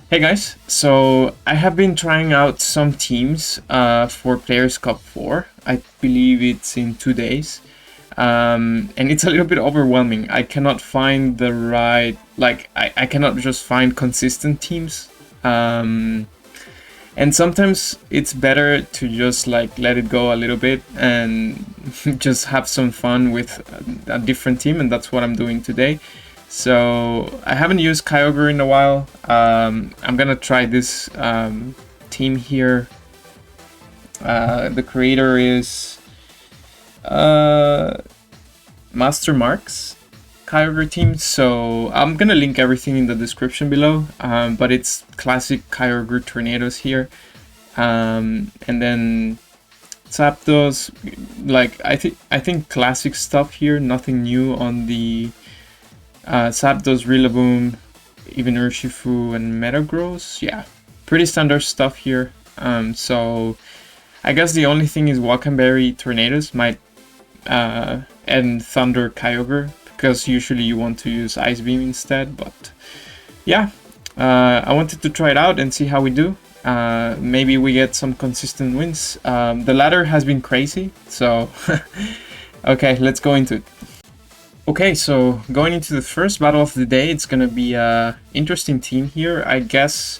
Hey guys, so I have been trying out some teams for Players Cup 4. I believe it's in 2 days. And it's a little bit overwhelming. I cannot find the right, I cannot just find consistent teams. And sometimes it's better to just let it go a little bit and just have some fun with a different team, and that's what I'm doing today. So I haven't used Kyogre in a while. I'm gonna try this team here. The creator is MasterMark's Kyogre team, so I'm gonna link everything in the description below. But it's classic Kyogre Tornadoes here, and then Zapdos. I think classic stuff here. Nothing new on the Zapdos, Rillaboom, even Urshifu and Metagross. Yeah, pretty standard stuff here. So I guess the only thing is Walkenberry Tornadoes might and Thunder Kyogre, because usually you want to use Ice Beam instead. But yeah, I wanted to try it out and see how we do. Maybe we get some consistent wins. The ladder has been crazy, so okay, let's go into it. Okay, so going into the first battle of the day, it's gonna be a interesting team here. I guess,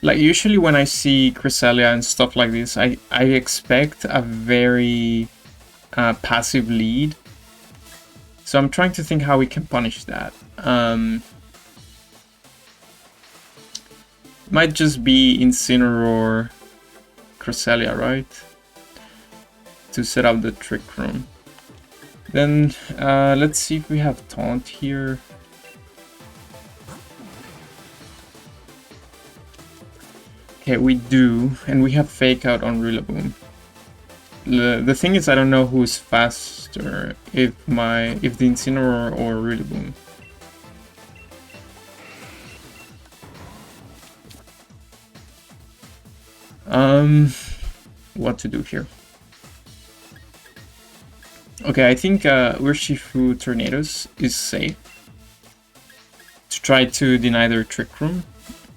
like usually when I see Cresselia and stuff like this, I expect a very passive lead. So I'm trying to think how we can punish that. Might just be Incineroar Cresselia, right? To set up the Trick Room. Then let's see if we have Taunt here. Okay, we do, and we have Fake Out on Rillaboom. The thing is, I don't know who's faster, if the Incineroar or Rillaboom. What to do here? Okay, I think Urshifu Tornadoes is safe to try to deny their Trick Room,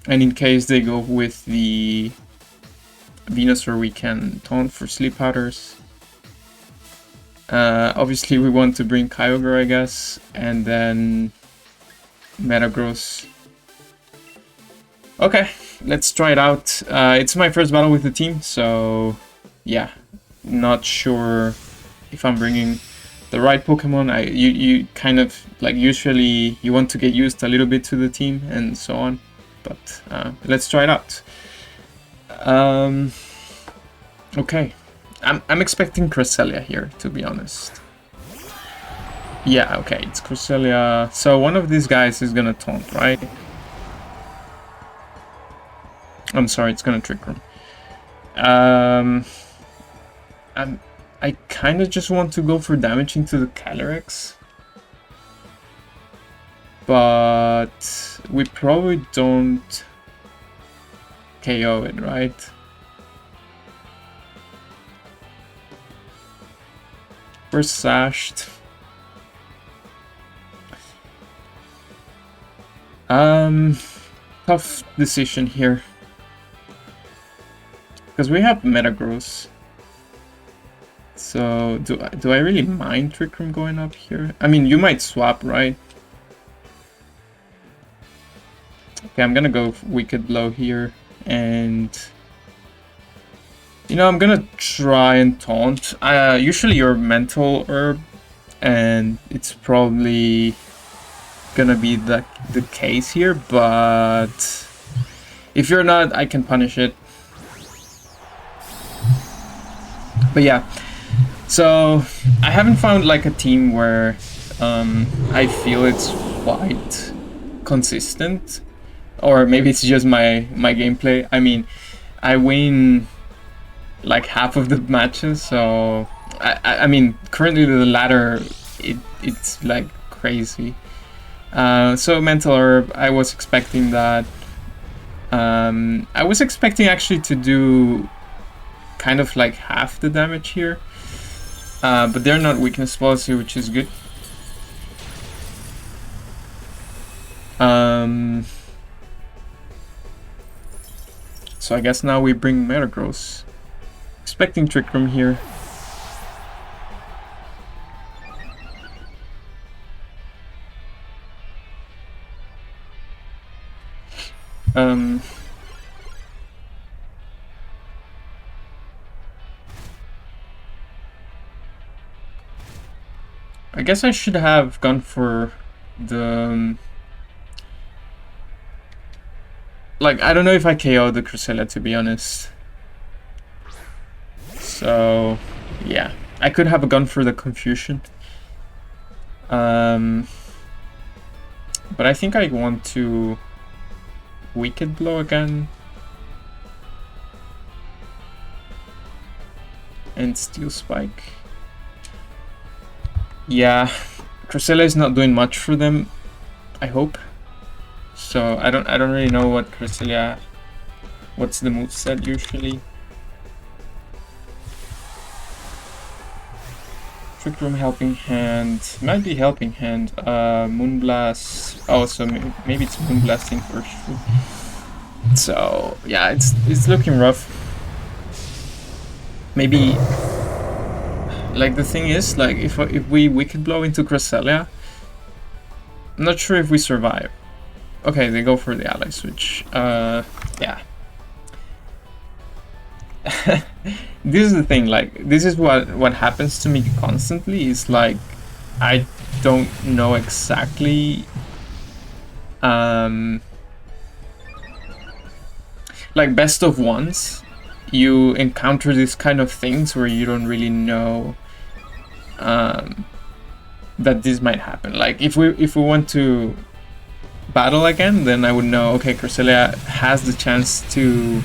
and in case they go with the Venusaur, we can Taunt for Sleep Powders. Obviously we want to bring Kyogre, I guess, and then Metagross. Okay, let's try it out. It's my first battle with the team, so yeah, not sure if I'm bringing the right Pokemon. You kind of usually you want to get used a little bit to the team and so on, but let's try it out. Okay, I'm expecting Cresselia here, to be honest. Yeah, okay, it's Cresselia. So one of these guys is gonna Taunt, right? I'm sorry, it's gonna Trick Room. I kind of just want to go for damage into the Calyrex, but we probably don't KO it, right? We're sashed. Tough decision here, because we have Metagross. So do I really mind Trick Room going up here? I mean, you might swap, right? Okay, I'm gonna go Wicked Blow here, and you know, I'm gonna try and Taunt. Usually you're Mental Herb, and it's probably gonna be the case here, but if you're not, I can punish it. But yeah, so I haven't found like a team where I feel it's quite consistent, or maybe it's just my gameplay. I mean, I win like half of the matches, so I mean, currently the ladder it's like crazy. So Mental Herb, I was expecting that. I was expecting actually to do kind of like half the damage here, but they're not weakness policy, which is good. So I guess now we bring Metagross. Expecting Trick Room here. I guess I should have gone for the... like, I don't know if I KO the Cresselia, to be honest. So, yeah. I could have gone for the Confusion. But I think I want to Wicked Blow again. And Steel Spike. Yeah, Cresselia is not doing much for them, I hope. So I don't really know what Cresselia, what's the moveset usually. Trick Room, Helping Hand, might be Helping Hand. Moonblast. Oh, so maybe it's Moonblasting first. So yeah, it's looking rough. Maybe. Like, the thing is, like, if we Wicked Blow into Cresselia, I'm not sure if we survive. Okay, they go for the ally switch. Yeah. This is the thing, like, this is what happens to me constantly, is like, I don't know exactly, like, best of ones, you encounter these kind of things where you don't really know that this might happen. Like, if we want to battle again, then I would know, okay, Cresselia has the chance to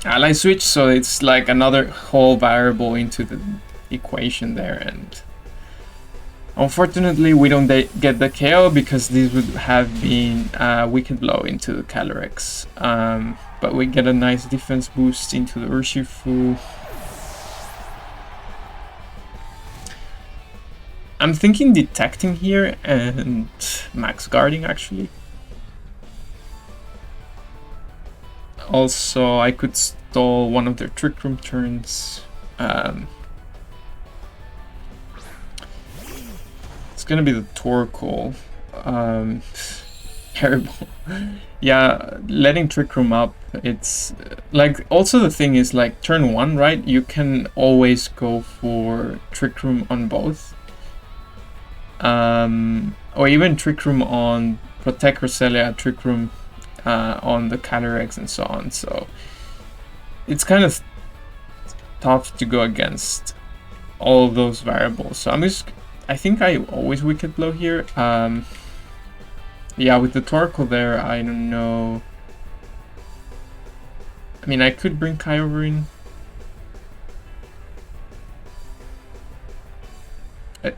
ally switch, so it's like another whole variable into the equation there, and unfortunately we don't get the KO because this would have been Wicked Blow into the Calyrex. But we get a nice defense boost into the Urshifu. I'm thinking Detecting here and Max Guarding, actually. Also, I could stall one of their Trick Room turns. It's gonna be the Torkoal. Terrible. Yeah, letting Trick Room up, it's like, also the thing is, like, turn 1, right? You can always go for Trick Room on both. Or even Trick Room on Protect Cresselia, Trick Room on the Calyrex and so on. So it's kind of tough to go against all of those variables. So I think I always Wicked Blow here. Yeah, with the Torkoal there, I don't know. I mean, I could bring Kyogre in.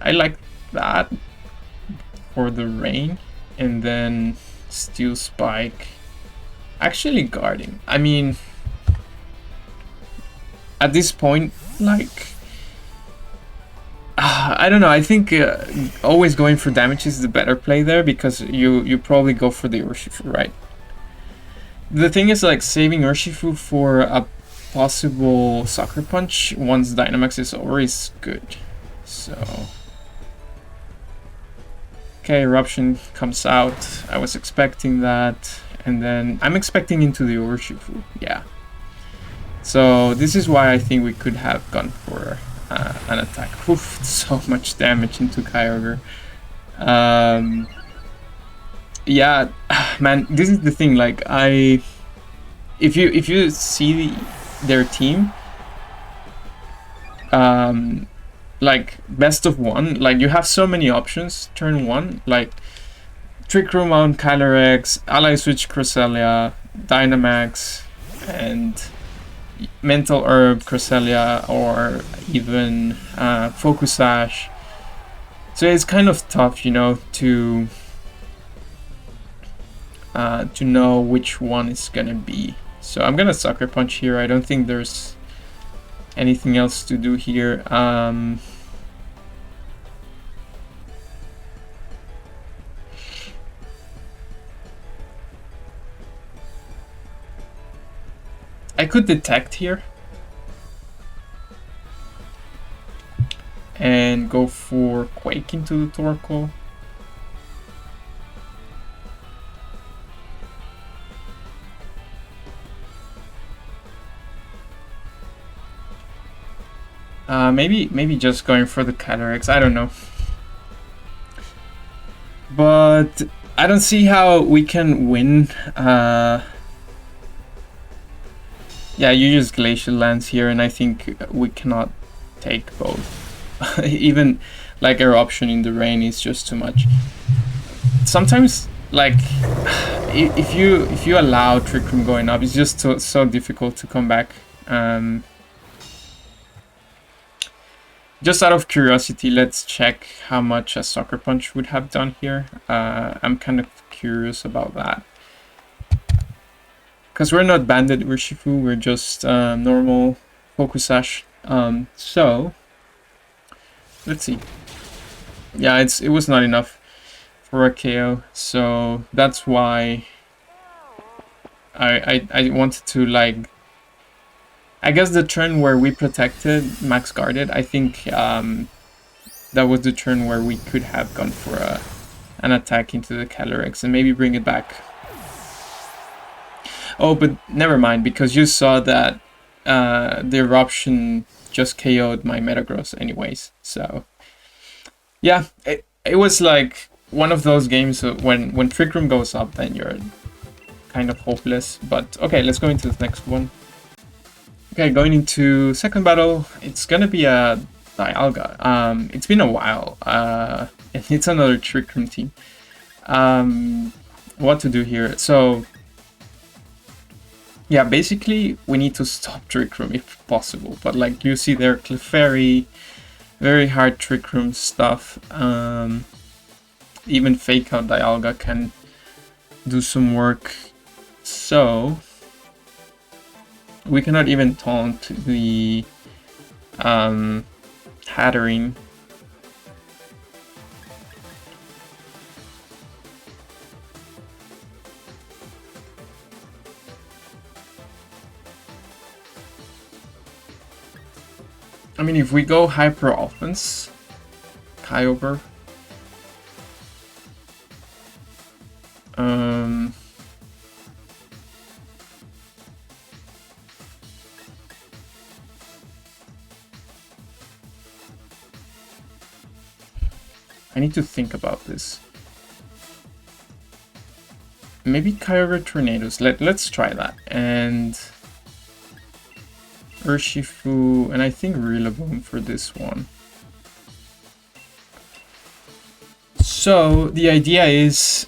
I like that for the rain, and then Steel Spike. Actually, Guarding. I mean, at this point, like, I don't know. I think always going for damage is the better play there, because you probably go for the Urshifu, right? The thing is, like, saving Urshifu for a possible Sucker Punch once Dynamax is over is good. So, okay, Eruption comes out. I was expecting that, and then I'm expecting into the Urshifu. Yeah. So this is why I think we could have gone for an attack. Oof, so much damage into Kyogre. Yeah, man, this is the thing. Like, if you see their team, like, best of one, like, you have so many options. Turn 1, like, Trick Room on Calyrex, Ally Switch Cresselia, Dynamax, and Mental Herb Cresselia, or even Focus Sash. So it's kind of tough, you know, to know which one is gonna be. So I'm gonna Sucker Punch here. I don't think there's anything else to do here. I could detect here and go for Quake into the Torkoal. Maybe just going for the Calyrex, I don't know. But I don't see how we can win. Yeah, you use Glacial Lance here, and I think we cannot take both. Even like Eruption in the rain is just too much. Sometimes, like, if you allow Trick Room going up, it's just so difficult to come back. Just out of curiosity, let's check how much a Sucker Punch would have done here. I'm kind of curious about that. Because we're not Bandit Urshifu, we're just normal Focus Sash. So, let's see. Yeah, it was not enough for a KO, so that's why I wanted to, like, I guess the turn where we protected, max guarded, I think that was the turn where we could have gone for an attack into the Calyrex and maybe bring it back. Oh, but never mind, because you saw that the Eruption just KO'd my Metagross anyways. So, yeah, it was like one of those games when Trick Room goes up, then you're kind of hopeless. But okay, let's go into the next one. Okay, going into second battle, it's gonna be a Dialga. It's been a while, and it's another Trick Room team. What to do here? So, yeah, basically we need to stop Trick Room if possible. But like you see there, Clefairy, very hard Trick Room stuff. Even Fake Out Dialga can do some work. So we cannot even taunt the Hatterene. I mean, if we go Hyper Offense, Kyogre. I need to think about this. Maybe Kyogre Tornadoes. Let's try that. And Urshifu, and I think Rillaboom for this one. So the idea is,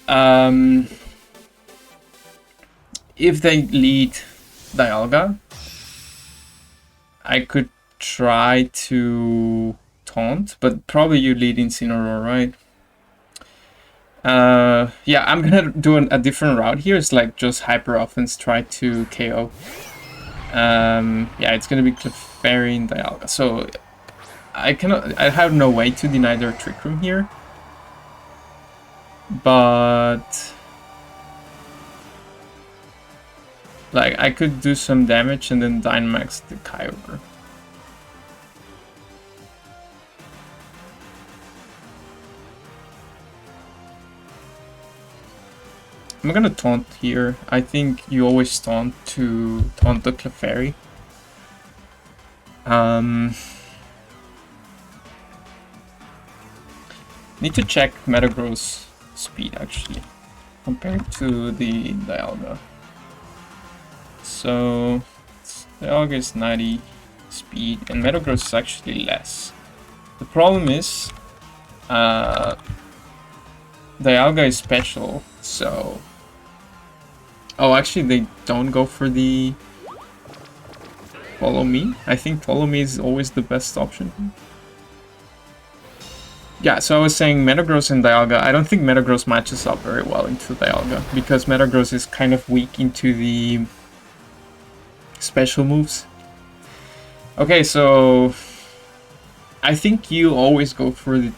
if they lead Dialga, I could try to taunt, but probably you lead Incineroar, right? Yeah, I'm gonna do a different route here. It's like just Hyper Offense, try to KO. Yeah, it's gonna be Clefairy and Dialga. So I have no way to deny their Trick Room here. But like I could do some damage and then Dynamax the Kyogre. I'm gonna taunt here. I think you always taunt to taunt the Clefairy. Need to check Metagross speed actually, compared to the Dialga. So Dialga is 90 speed and Metagross is actually less. The problem is Dialga is special, so... Oh, actually they don't go for the Follow Me. I think Follow Me is always the best option. Yeah, so I was saying Metagross and Dialga. I don't think Metagross matches up very well into Dialga, because Metagross is kind of weak into the special moves. Okay, so I think you always go for the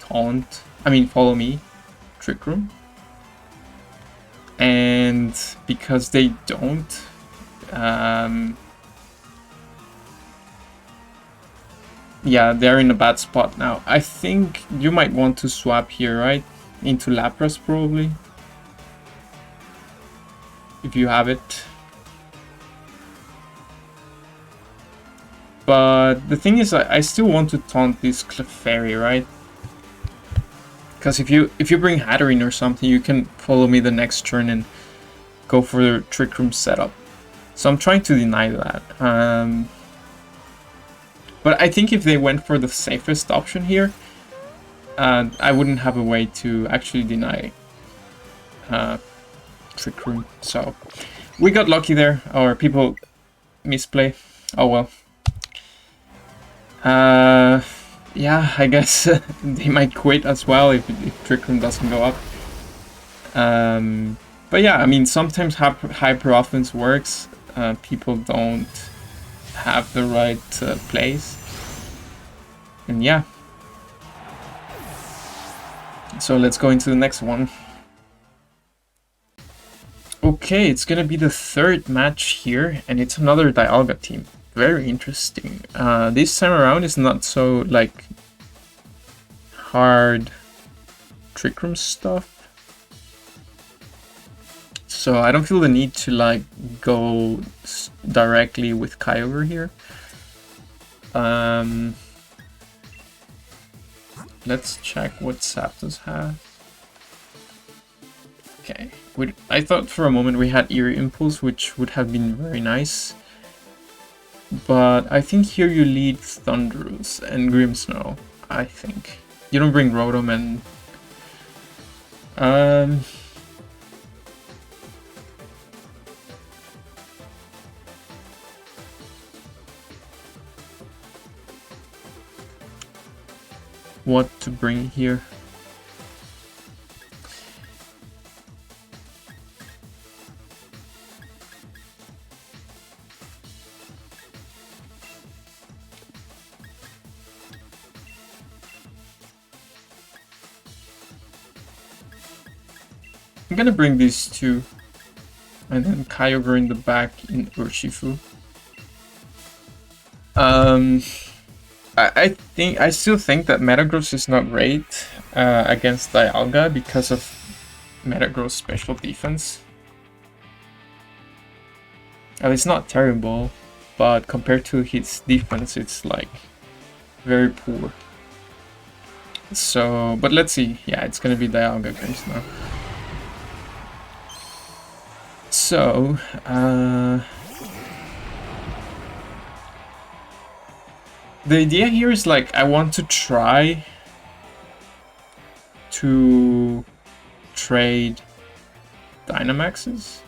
taunt. I mean, Follow Me, Trick Room. And because they don't, Yeah, they're in a bad spot now. I think you might want to swap here, right? Into Lapras, probably. If you have it. But the thing is, I still want to taunt this Clefairy, right? Because if you bring Hatterene or something, you can follow me the next turn and go for the Trick Room setup. So I'm trying to deny that. But I think if they went for the safest option here, I wouldn't have a way to actually deny Trick Room. So we got lucky there, or people misplay. Oh well. Yeah, I guess they might quit as well if Trick Room doesn't go up. But yeah, I mean, sometimes hyper offense works. People don't have the right plays. And yeah. So let's go into the next one. Okay, it's gonna be the third match here, and it's another Dialga team. Very interesting. This time around is not so like hard Trick Room stuff. So I don't feel the need to like go directly with Kyogre here. Let's check what Zapdos have. Okay, I thought for a moment we had Eerie Impulse, which would have been very nice. But I think here you lead Thundurus and Grimmsnow, I think. You don't bring Rotom and... what to bring here? I'm gonna bring these two, and then Kyogre in the back in Urshifu. I still think that Metagross is not great against Dialga because of Metagross' special defense. It's not terrible, but compared to his defense, it's like very poor. So, but let's see. Yeah, it's gonna be Dialga games now. So, the idea here is like I want to try to trade Dynamaxes,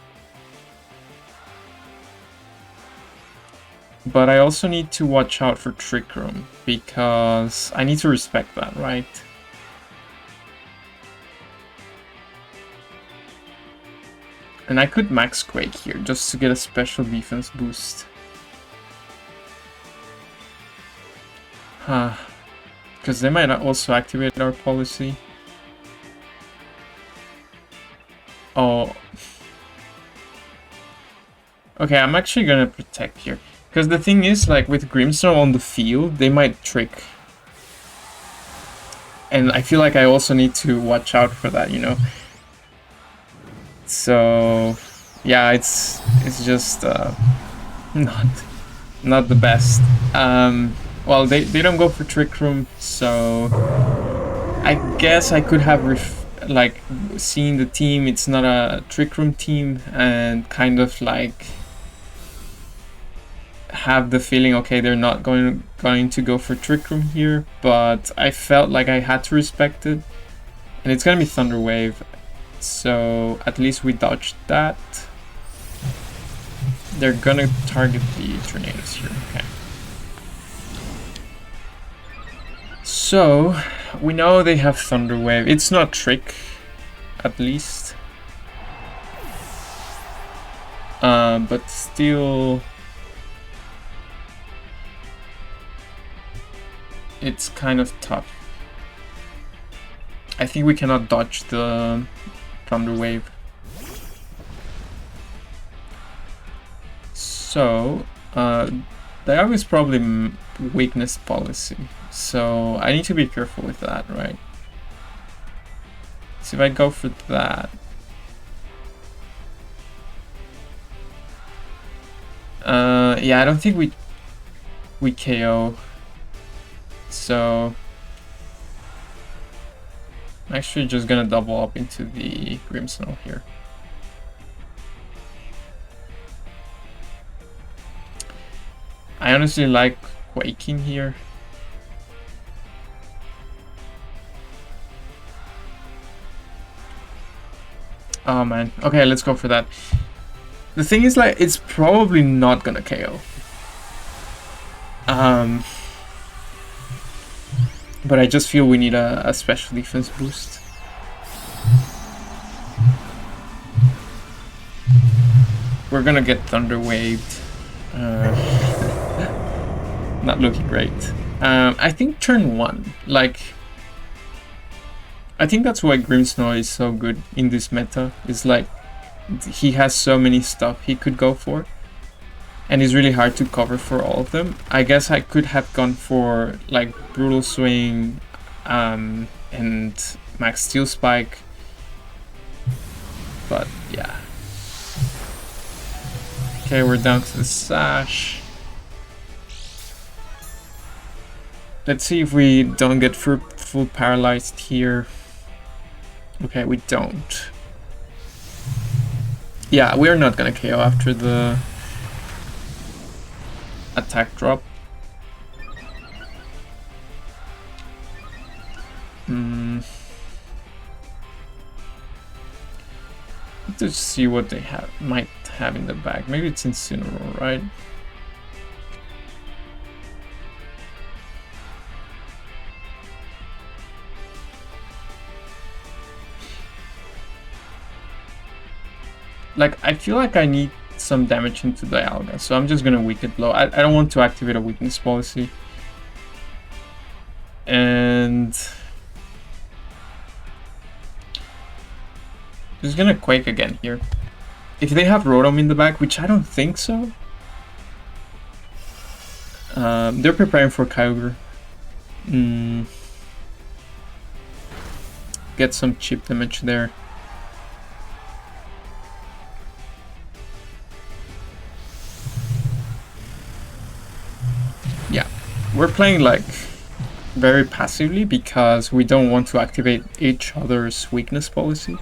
but I also need to watch out for Trick Room because I need to respect that, right? And I could Max Quake here just to get a special defense boost. Because they might also activate our policy. Oh. Okay, I'm actually gonna protect here. Because the thing is, like, with Grimmsnow on the field, they might trick. And I feel like I also need to watch out for that, you know? So, yeah, it's just not the best. Well, they don't go for Trick Room, so I guess I could have like seen the team. It's not a Trick Room team, and kind of like have the feeling, okay, they're not going to go for Trick Room here. But I felt like I had to respect it, and it's gonna be Thunder Wave. So at least we dodged that. They're gonna target the tornadoes here. Okay. So we know they have Thunder Wave. It's not Trick, at least. But still, it's kind of tough. I think we cannot dodge the Thunder Wave. So, Dialog is probably weakness policy. So I need to be careful with that, right? So if I go for that, yeah, I don't think we KO. So I'm actually just gonna double up into the Grimmsnarl here. I honestly like Quaking here. Oh man, okay, let's go for that. The thing is, like, it's probably not gonna KO. But I just feel we need a special defense boost. We're gonna get Thunder Waved. Not looking great. I think turn 1, like, I think that's why Grimmsnarl is so good in this meta. Is like, he has so many stuff he could go for, and it's really hard to cover for all of them. I guess I could have gone for like Brutal Swing and Max Steel Spike, but yeah. Okay, we're down to the Sash. Let's see if we don't get full paralyzed here. Okay, we don't. Yeah, we're not gonna KO after the attack drop. Let's see what they might have in the bag. Maybe it's Incineroar, right? Like, I feel like I need some damage into Dialga, so I'm just gonna Wicked Blow. I don't want to activate a weakness policy. And just gonna Quake again here. If they have Rotom in the back, which I don't think so. They're preparing for Kyogre. Get some chip damage there. Yeah, we're playing like very passively because we don't want to activate each other's weakness policy.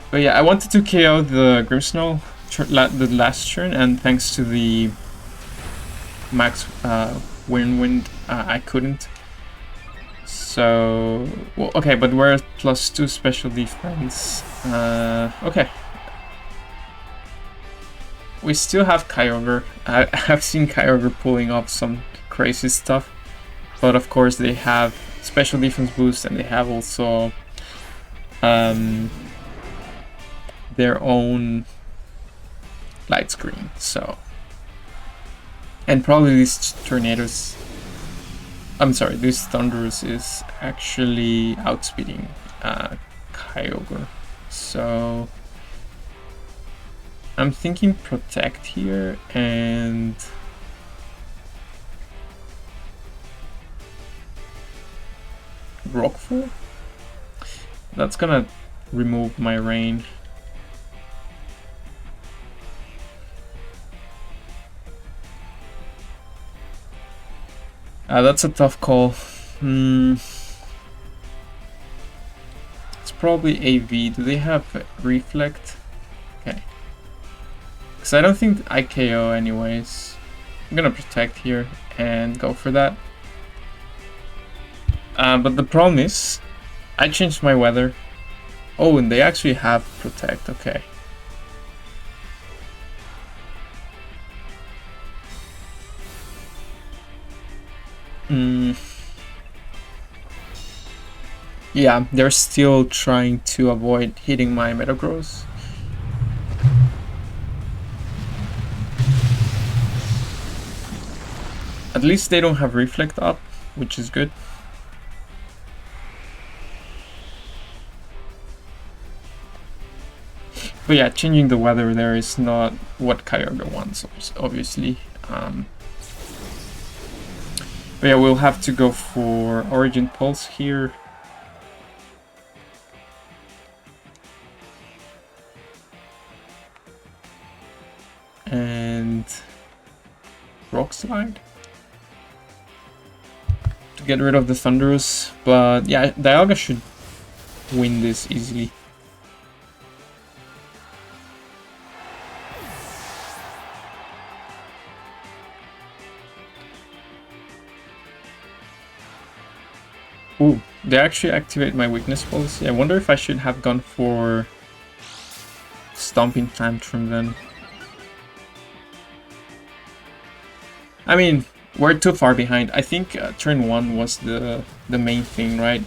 But yeah, I wanted to KO the Grimmsnarl the last turn, and thanks to the Max Wind, I couldn't. So, well, okay, but we're at +2 special defense. Okay. We still have Kyogre. I've seen Kyogre pulling off some crazy stuff, but of course they have special defense boost, and they have also their own light screen. So, and probably these tornadoes. I'm sorry, this Thunderous is actually outspeeding Kyogre. So I'm thinking Protect here and Rockfall. That's gonna remove my rain. That's a tough call. It's probably AV. Do they have Reflect? Okay. Because I don't think I KO anyways. I'm gonna Protect here and go for that. But the problem is, I changed my weather. Oh, and they actually have Protect. Okay. Yeah, they're still trying to avoid hitting my Metagross. At least they don't have Reflect up, which is good. But yeah, changing the weather there is not what Kyogre wants, obviously. But yeah, we'll have to go for Origin Pulse here. And Rock Slide to get rid of the Thunderous. But yeah, Dialga should win this easily. Ooh, they actually activate my weakness policy. I wonder if I should have gone for Stomping Tantrum then. I mean, we're too far behind. I think turn 1 was the main thing, right?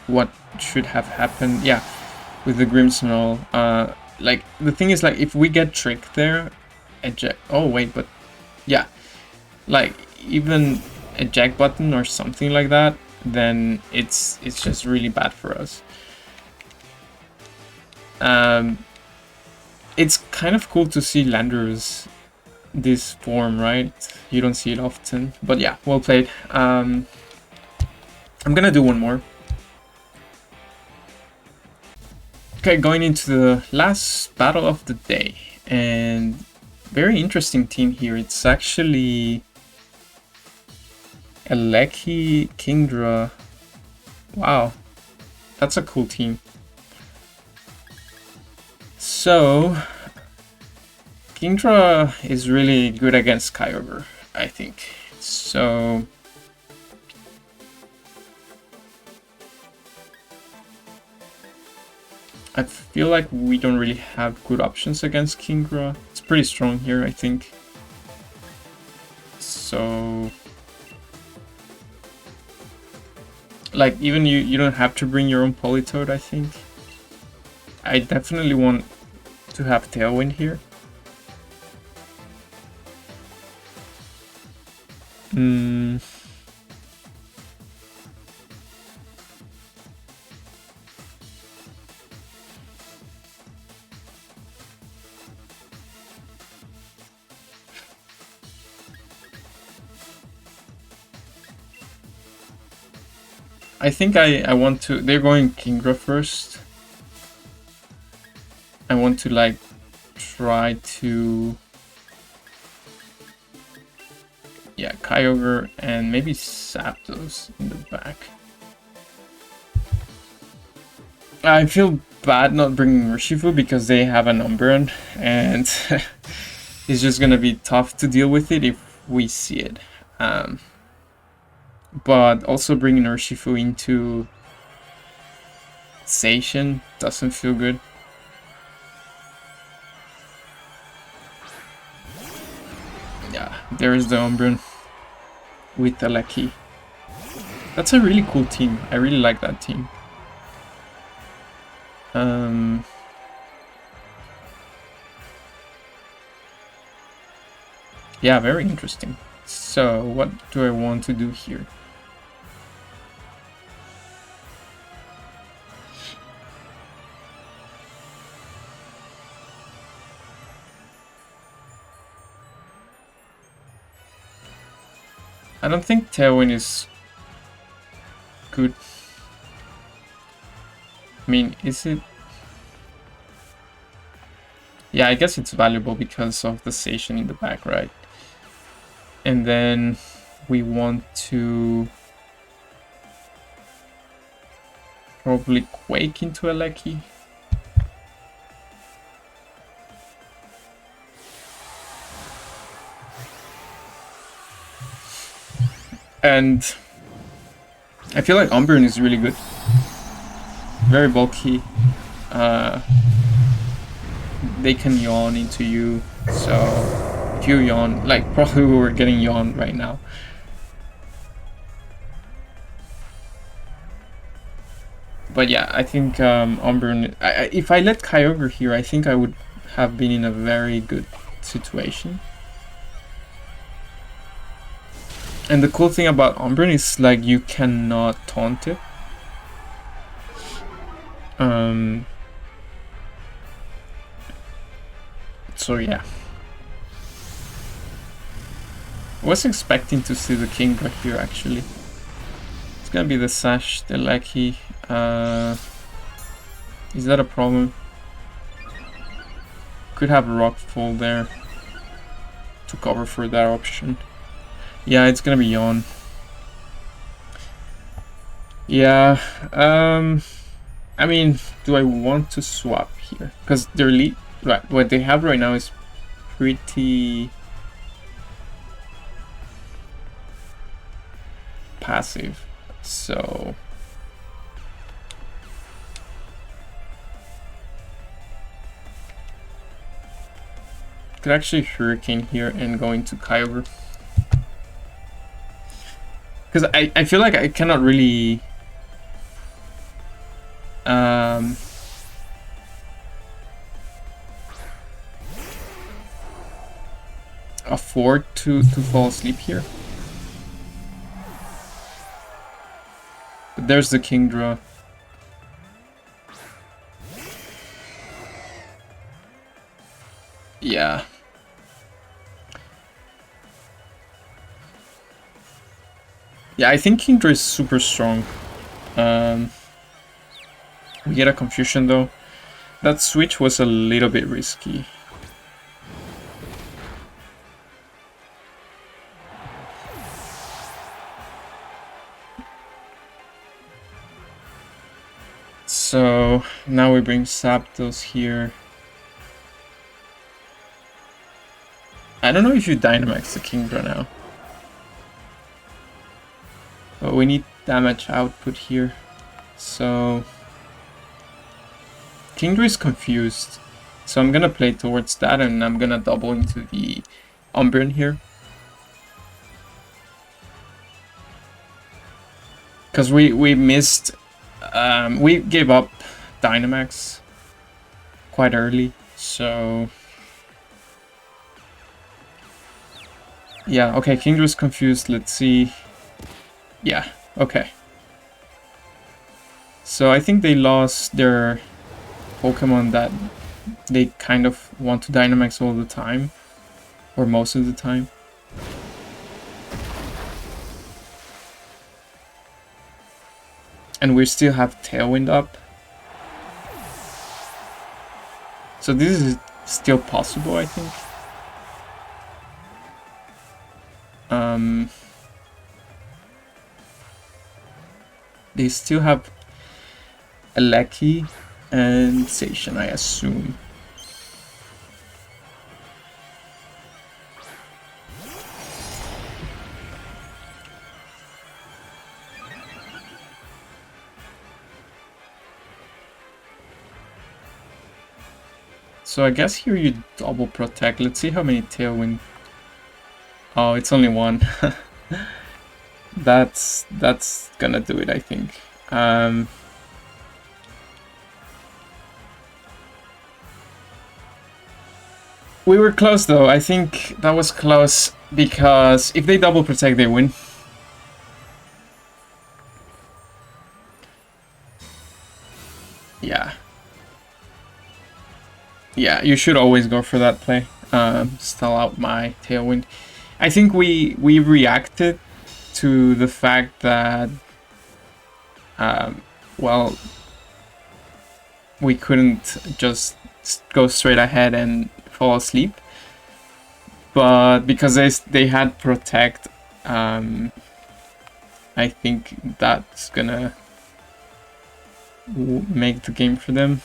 What should have happened? Yeah, with the Grimmsnarl. Like, the thing is, like, if we get tricked there, eject. Oh wait, but yeah, like even eject button or something like that, then it's just really bad for us. It's kind of cool to see Landorus this form, right? You don't see it often, but yeah, well played. I'm gonna do one more. Okay, going into the last battle of the day, and very interesting team here. It's actually Eleki, Kingdra. Wow, that's a cool team. So, Kingdra is really good against Kyogre, I think. So, I feel like we don't really have good options against Kingdra. It's pretty strong here, I think. So, like, even you don't have to bring your own Politoed, I think. I definitely want to have Tailwind here. I think I want to... They're going Kingdra first. I want to, like, try to... Yeah, Kyogre and maybe Zapdos in the back. I feel bad not bringing Urshifu because they have an Umbreon, and it's just gonna be tough to deal with it if we see it. But also bringing Urshifu into Zacian doesn't feel good. Yeah, there's the Umbreon with Eleki. That's a really cool team. I really like that team. Yeah, very interesting. So, what do I want to do here? I don't think Tailwind is good. I mean, is it? Yeah, I guess it's valuable because of the Zacian in the back, right? And then we want to probably Quake into Eleki. And I feel like Umbreon is really good. Very bulky. They can yawn into you, so if you yawn, like probably we're getting yawned right now. But yeah, I think Umbreon, if I let Kyogre here, I think I would have been in a very good situation. And the cool thing about Umbreon is like you cannot taunt it. So yeah. I was expecting to see the Kingdra here actually. It's gonna be the Sash, the Lackey. Is that a problem? Could have a Rockfall there to cover for that option. Yeah, it's gonna be Yawn. Yeah, I mean, do I want to swap here? Because their lead, right, what they have right now is pretty passive, so could actually Hurricane here and go into Kyogre. Because I feel like I cannot really afford to fall asleep here. But there's the Kingdra. Yeah. Yeah, I think Kingdra is super strong. We get a confusion though. That switch was a little bit risky. So now we bring Zapdos here. I don't know if you Dynamax the Kingdra now. But we need damage output here. So Kingdra is confused. So I'm gonna play towards that and I'm gonna double into the Umbreon here. Because we missed, we gave up Dynamax quite early, so yeah, okay, Kingdra's confused, let's see. Yeah, okay. So I think they lost their Pokemon that they kind of want to Dynamax all the time, or most of the time. And we still have Tailwind up. So this is still possible, I think. They still have a Lackey and Zacian, I assume. So I guess here you double protect. Let's see how many Tailwind. Oh, it's only one. That's gonna do it, I think. We were close though. I think that was close because if they double protect, they win. Yeah. Yeah, you should always go for that play. Stall out my Tailwind. I think we reacted to the fact that, well, we couldn't just go straight ahead and fall asleep. But because they had Protect, I think that's gonna make the game for them.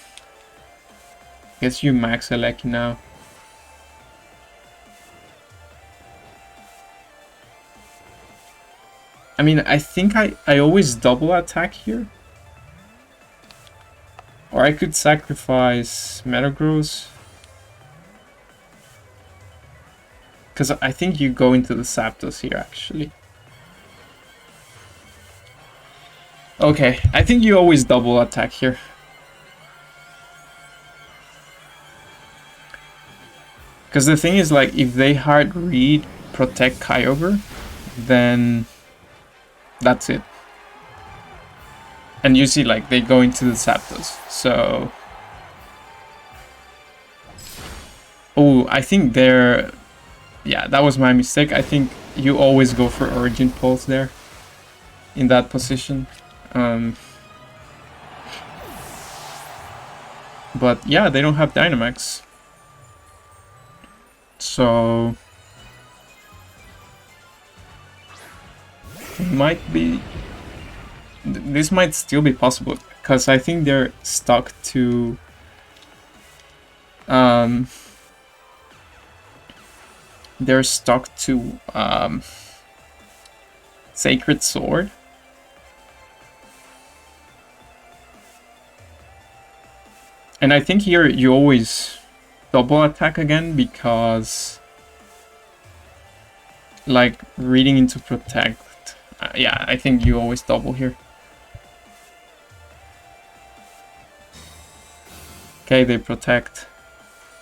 Guess you max a Lucky now. I mean, I think I always double attack here. Or I could sacrifice Metagross. Because I think you go into the Zapdos here, actually. Okay, I think you always double attack here. Because the thing is, like, if they hard read protect Kyogre, then that's it. And you see, like, they go into the Zapdos. So... Oh, I think they're... Yeah, that was my mistake. I think you always go for Origin Pulse there. In that position. But yeah, they don't have Dynamax. So... It might be... This might still be possible. Because I think they're stuck to... They're stuck to Sacred Sword. And I think here you always double attack again because like reading into Protect. Yeah, I think you always double here. Okay, they Protect.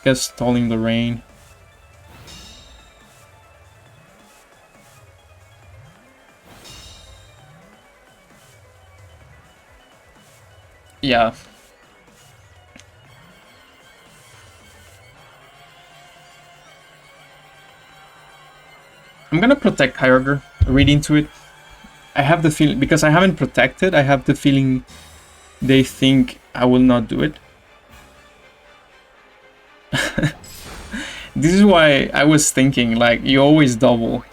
Guess stalling the rain. Yeah. I'm gonna protect Kyogre, read into it. I have the feeling, because I haven't protected, I have the feeling they think I will not do it. This is why I was thinking, like, you always double.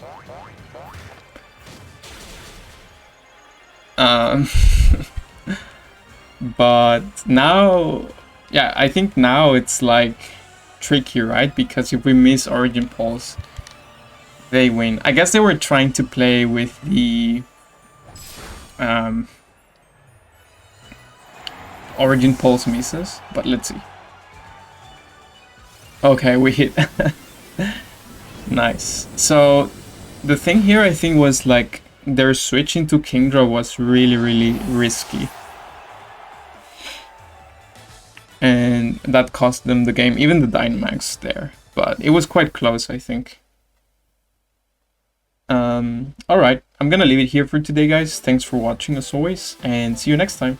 But now, yeah, I think now it's like tricky, right? Because if we miss Origin Pulse, they win. I guess they were trying to play with the Origin Pulse misses, but let's see. Okay, we hit. Nice. So the thing here, I think, was like their switch into Kingdra was really risky. And that cost them the game, even the Dynamax there. But it was quite close, I think. Alright, I'm gonna leave it here for today, guys. Thanks for watching as always, and see you next time.